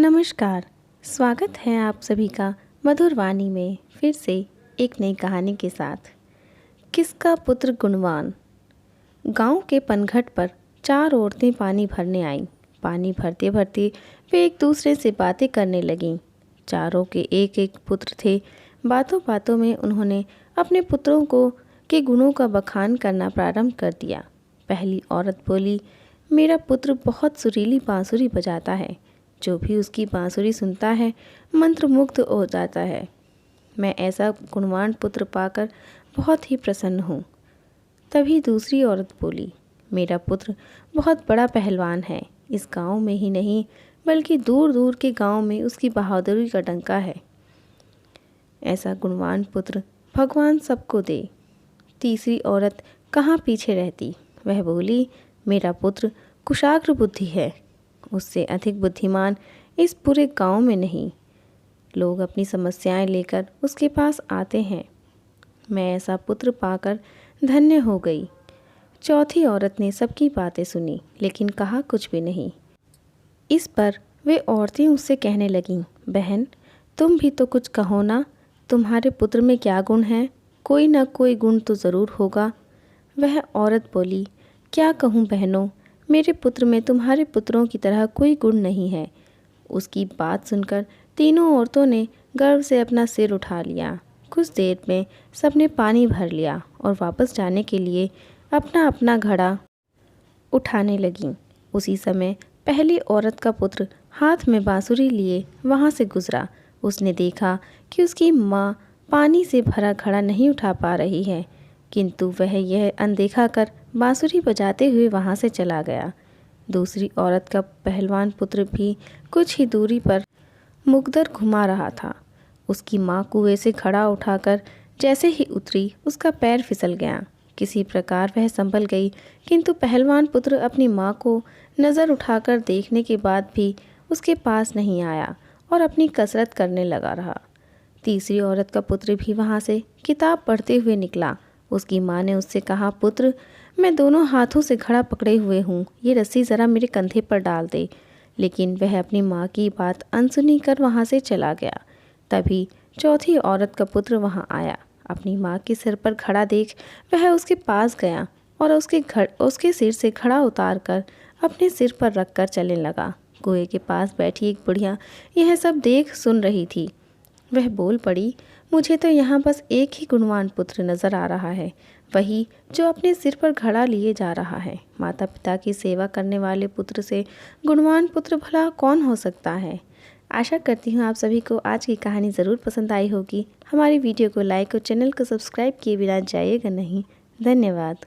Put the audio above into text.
नमस्कार। स्वागत है आप सभी का मधुर वाणी में फिर से एक नई कहानी के साथ। किसका पुत्र गुणवान। गांव के पनघट पर 4 औरतें पानी भरने आईं। पानी भरते भरते वे एक दूसरे से बातें करने लगीं। चारों के एक एक पुत्र थे। बातों बातों में उन्होंने अपने पुत्रों को के गुणों का बखान करना प्रारंभ कर दिया। पहली औरत बोली, मेरा पुत्र बहुत सुरीली बांसुरी बजाता है। जो भी उसकी बांसुरी सुनता है मंत्रमुग्ध हो जाता है। मैं ऐसा गुणवान पुत्र पाकर बहुत ही प्रसन्न हूँ। तभी दूसरी औरत बोली, मेरा पुत्र बहुत बड़ा पहलवान है। इस गांव में ही नहीं बल्कि दूर दूर के गांव में उसकी बहादुरी का डंका है। ऐसा गुणवान पुत्र भगवान सबको दे। तीसरी औरत कहाँ पीछे रहती। वह बोली, मेरा पुत्र कुशाग्र बुद्धि है। उससे अधिक बुद्धिमान इस पूरे गांव में नहीं। लोग अपनी समस्याएं लेकर उसके पास आते हैं। मैं ऐसा पुत्र पाकर धन्य हो गई। चौथी औरत ने सबकी बातें सुनी लेकिन कहा कुछ भी नहीं। इस पर वे औरतें उससे कहने लगीं, बहन तुम भी तो कुछ कहो ना। तुम्हारे पुत्र में क्या गुण है? कोई ना कोई गुण तो ज़रूर होगा। वह औरत बोली, क्या कहूँ बहनों, मेरे पुत्र में तुम्हारे पुत्रों की तरह कोई गुण नहीं है। उसकी बात सुनकर तीनों औरतों ने गर्व से अपना सिर उठा लिया। कुछ देर में सबने पानी भर लिया और वापस जाने के लिए अपना अपना घड़ा उठाने लगीं। उसी समय पहली औरत का पुत्र हाथ में बांसुरी लिए वहाँ से गुजरा। उसने देखा कि उसकी माँ पानी से भरा घड़ा नहीं उठा पा रही है, किंतु वह यह अनदेखा कर बांसुरी बजाते हुए वहाँ से चला गया। दूसरी औरत का पहलवान पुत्र भी कुछ ही दूरी पर मुकदर घुमा रहा था। उसकी माँ कुएं से घड़ा उठाकर जैसे ही उतरी उसका पैर फिसल गया। किसी प्रकार वह संभल गई, किंतु पहलवान पुत्र अपनी माँ को नज़र उठाकर देखने के बाद भी उसके पास नहीं आया और अपनी कसरत करने लगा रहा। तीसरी औरत का पुत्र भी वहाँ से किताब पढ़ते हुए निकला। उसकी माँ ने उससे कहा, पुत्र मैं दोनों हाथों से घड़ा पकड़े हुए हूँ, ये रस्सी ज़रा मेरे कंधे पर डाल दे। लेकिन वह अपनी माँ की बात अनसुनी कर वहाँ से चला गया। तभी चौथी औरत का पुत्र वहाँ आया। अपनी माँ के सिर पर घड़ा देख वह उसके पास गया और उसके सिर से घड़ा उतार कर अपने सिर पर रख कर चलने लगा। कुएं के पास बैठी एक बुढ़िया यह सब देख सुन रही थी। वह बोल पड़ी, मुझे तो यहाँ बस एक ही गुणवान पुत्र नज़र आ रहा है, वही जो अपने सिर पर घड़ा लिए जा रहा है। माता पिता की सेवा करने वाले पुत्र से गुणवान पुत्र भला कौन हो सकता है। आशा करती हूँ आप सभी को आज की कहानी ज़रूर पसंद आई होगी। हमारी वीडियो को लाइक और चैनल को सब्सक्राइब किए बिना जाइएगा नहीं। धन्यवाद।